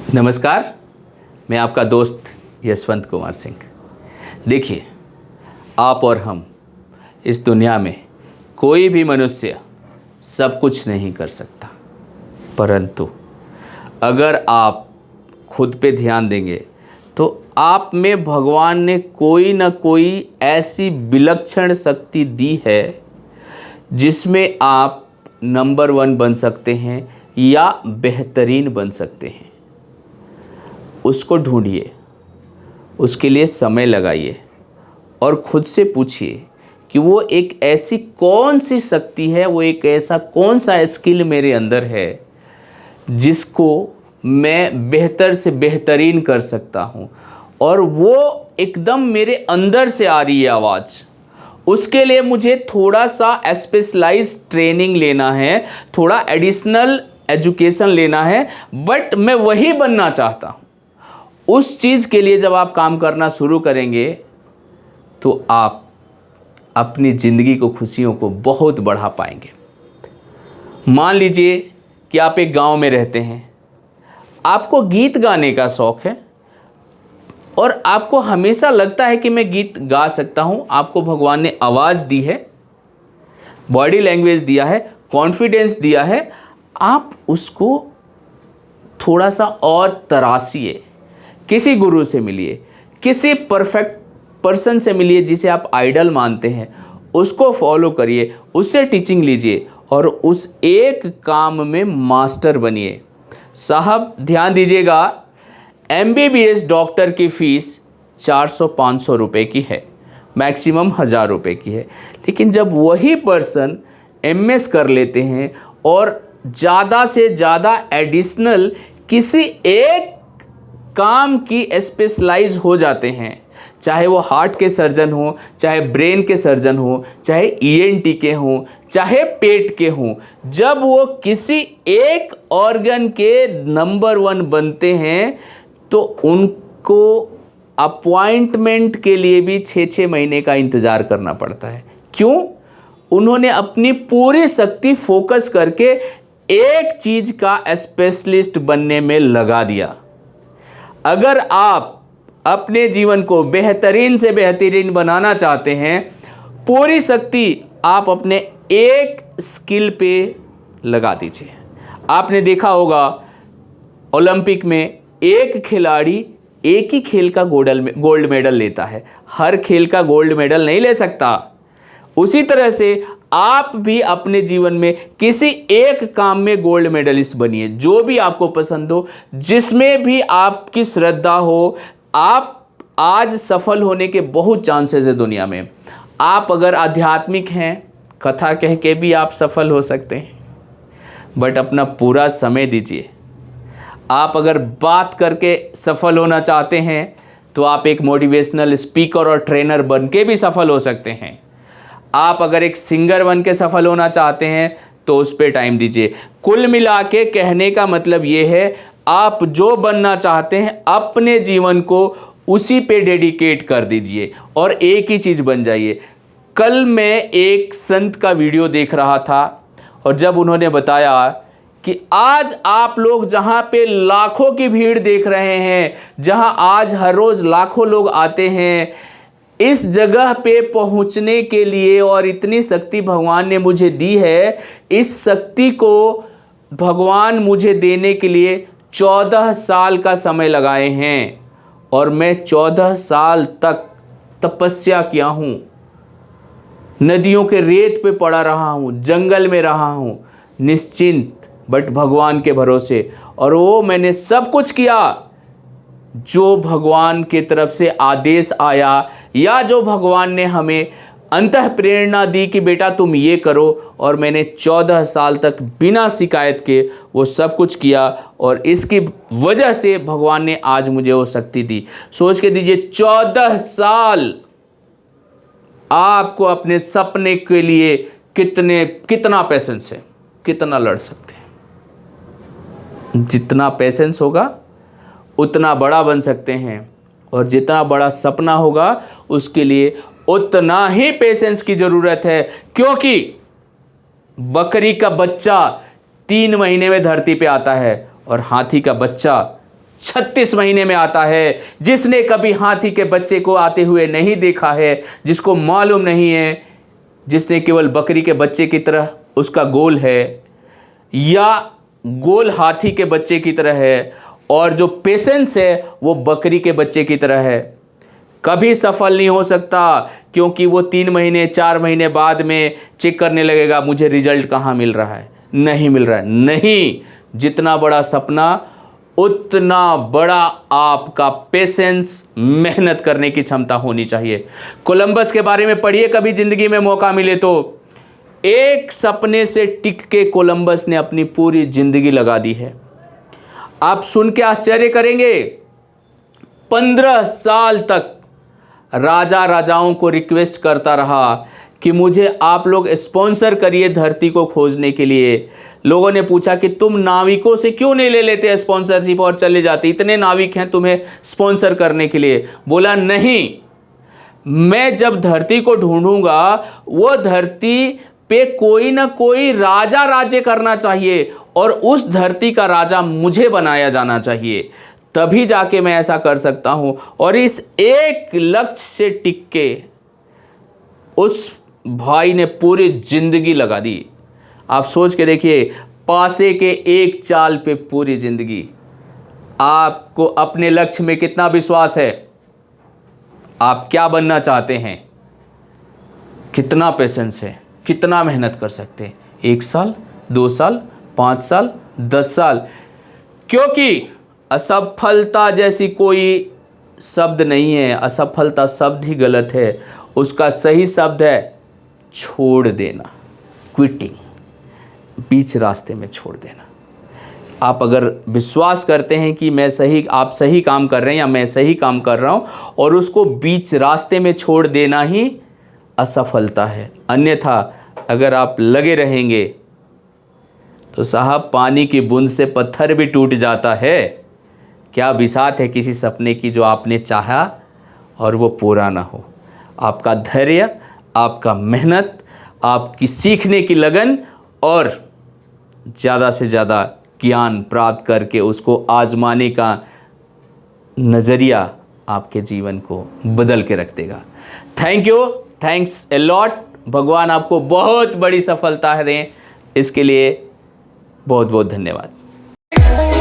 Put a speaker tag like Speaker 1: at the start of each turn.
Speaker 1: नमस्कार, मैं आपका दोस्त यशवंत कुमार सिंह। देखिए, आप और हम इस दुनिया में कोई भी मनुष्य सब कुछ नहीं कर सकता, परंतु अगर आप खुद पे ध्यान देंगे तो आप में भगवान ने कोई ना कोई ऐसी विलक्षण शक्ति दी है जिसमें आप नंबर 1 बन सकते हैं या बेहतरीन बन सकते हैं। उसको ढूंढिए, उसके लिए समय लगाइए और खुद से पूछिए कि वो एक ऐसी कौन सी शक्ति है, वो एक ऐसा कौन सा स्किल मेरे अंदर है जिसको मैं बेहतर से बेहतरीन कर सकता हूँ और वो एकदम मेरे अंदर से आ रही है आवाज़। उसके लिए मुझे थोड़ा सा स्पेशलाइज ट्रेनिंग लेना है, थोड़ा एडिशनल एजुकेशन लेना है, बट मैं वही बनना चाहता हूँ। उस चीज़ के लिए जब आप काम करना शुरू करेंगे तो आप अपनी ज़िंदगी को, खुशियों को बहुत बढ़ा पाएंगे। मान लीजिए कि आप एक गांव में रहते हैं, आपको गीत गाने का शौक़ है और आपको हमेशा लगता है कि मैं गीत गा सकता हूँ। आपको भगवान ने आवाज़ दी है, बॉडी लैंग्वेज दिया है, कॉन्फिडेंस दिया है। आप उसको थोड़ा सा और तराशिए, किसी गुरु से मिलिए, किसी परफेक्ट पर्सन से मिलिए जिसे आप आइडल मानते हैं, उसको फॉलो करिए, उससे टीचिंग लीजिए और उस एक काम में मास्टर बनिए। साहब ध्यान दीजिएगा, MBBS डॉक्टर की फ़ीस 400-500 रुपये की है, मैक्सिमम 1000 रुपये की है। लेकिन जब वही पर्सन MS कर लेते हैं और ज़्यादा से ज़्यादा एडिशनल किसी एक काम की स्पेशलाइज हो जाते हैं, चाहे वो हार्ट के सर्जन हो, चाहे ब्रेन के सर्जन हो, चाहे ENT के हों, चाहे पेट के हों, जब वो किसी एक ऑर्गन के नंबर 1 बनते हैं तो उनको अपॉइंटमेंट के लिए भी 6-6 महीने का इंतज़ार करना पड़ता है। क्यों? उन्होंने अपनी पूरी शक्ति फोकस करके एक चीज़ का स्पेशलिस्ट बनने में लगा दिया। अगर आप अपने जीवन को बेहतरीन से बेहतरीन बनाना चाहते हैं, पूरी शक्ति आप अपने एक स्किल पे लगा दीजिए। आपने देखा होगा ओलंपिक में एक खिलाड़ी एक ही खेल का गोल्ड मेडल लेता है, हर खेल का गोल्ड मेडल नहीं ले सकता। उसी तरह से आप भी अपने जीवन में किसी एक काम में गोल्ड मेडलिस्ट बनिए, जो भी आपको पसंद हो, जिसमें भी आपकी श्रद्धा हो। आप आज सफल होने के बहुत चांसेस है दुनिया में। आप अगर आध्यात्मिक हैं, कथा कह के भी आप सफल हो सकते हैं, बट अपना पूरा समय दीजिए। आप अगर बात करके सफल होना चाहते हैं तो आप एक मोटिवेशनल स्पीकर और ट्रेनर बन के भी सफल हो सकते हैं। आप अगर एक सिंगर बन के सफल होना चाहते हैं तो उस पर टाइम दीजिए। कुल मिला के कहने का मतलब ये है, आप जो बनना चाहते हैं अपने जीवन को उसी पे डेडिकेट कर दीजिए और एक ही चीज़ बन जाइए। कल मैं एक संत का वीडियो देख रहा था और जब उन्होंने बताया कि आज आप लोग जहाँ पे लाखों की भीड़ देख रहे हैं, जहाँ आज हर रोज़ लाखों लोग आते हैं, इस जगह पे पहुंचने के लिए और इतनी शक्ति भगवान ने मुझे दी है, इस शक्ति को भगवान मुझे देने के लिए 14 साल का समय लगाए हैं और मैं 14 साल तक तपस्या किया हूँ, नदियों के रेत पे पड़ा रहा हूँ, जंगल में रहा हूँ, निश्चिंत बट भगवान के भरोसे। और वो मैंने सब कुछ किया जो भगवान की तरफ से आदेश आया या जो भगवान ने हमें अंतः प्रेरणा दी कि बेटा तुम ये करो। और मैंने 14 साल तक बिना शिकायत के वो सब कुछ किया और इसकी वजह से भगवान ने आज मुझे वो शक्ति दी। सोच के दीजिए, 14 साल आपको अपने सपने के लिए कितना पेशेंस है, कितना लड़ सकते हैं। जितना पेशेंस होगा उतना बड़ा बन सकते हैं और जितना बड़ा सपना होगा उसके लिए उतना ही पेशेंस की ज़रूरत है। क्योंकि बकरी का बच्चा 3 महीने में धरती पे आता है और हाथी का बच्चा 36 महीने में आता है। जिसने कभी हाथी के बच्चे को आते हुए नहीं देखा है, जिसको मालूम नहीं है, जिसने केवल बकरी के बच्चे की तरह उसका गोल है या गोल हाथी के बच्चे की तरह है, और जो पेशेंस है वो बकरी के बच्चे की तरह है, कभी सफल नहीं हो सकता। क्योंकि वो 3 महीने 4 महीने बाद में चेक करने लगेगा मुझे रिजल्ट कहाँ मिल रहा है, नहीं मिल रहा है। नहीं, जितना बड़ा सपना उतना बड़ा आपका पेशेंस, मेहनत करने की क्षमता होनी चाहिए। कोलंबस के बारे में पढ़िए कभी ज़िंदगी में मौका मिले तो। एक सपने से टिक के कोलंबस ने अपनी पूरी ज़िंदगी लगा दी है। आप सुन के आश्चर्य करेंगे, 15 साल तक राजा राजाओं को रिक्वेस्ट करता रहा कि मुझे आप लोग स्पॉन्सर करिए धरती को खोजने के लिए। लोगों ने पूछा कि तुम नाविकों से क्यों नहीं ले लेते स्पॉन्सरशिप और चले जाते, इतने नाविक हैं तुम्हें स्पॉन्सर करने के लिए। बोला नहीं, मैं जब धरती को ढूंढूंगा वो धरती पे कोई ना कोई राजा राज्य करना चाहिए और उस धरती का राजा मुझे बनाया जाना चाहिए, तभी जाके मैं ऐसा कर सकता हूं। और इस एक लक्ष्य से टिक के उस भाई ने पूरी जिंदगी लगा दी। आप सोच के देखिए, पासे के एक चाल पे पूरी जिंदगी। आपको अपने लक्ष्य में कितना विश्वास है? आप क्या बनना चाहते हैं? कितना पेशेंस है? कितना मेहनत कर सकते हैं? 1 साल, 2 साल, 5 साल, 10 साल? क्योंकि असफलता जैसी कोई शब्द नहीं है। असफलता शब्द ही गलत है। उसका सही शब्द है छोड़ देना, क्विटिंग, बीच रास्ते में छोड़ देना। आप अगर विश्वास करते हैं कि आप सही काम कर रहे हैं या मैं सही काम कर रहा हूं, और उसको बीच रास्ते में छोड़ देना ही असफलता है। अन्यथा अगर आप लगे रहेंगे तो साहब, पानी की बूंद से पत्थर भी टूट जाता है। क्या बिसात है किसी सपने की जो आपने चाहा और वो पूरा ना हो। आपका धैर्य, आपका मेहनत, आपकी सीखने की लगन और ज़्यादा से ज़्यादा ज्ञान प्राप्त करके उसको आजमाने का नज़रिया आपके जीवन को बदल के रख देगा। Thank you, thanks a lot. भगवान आपको बहुत बड़ी सफलता दें, इसके लिए बहुत बहुत धन्यवाद।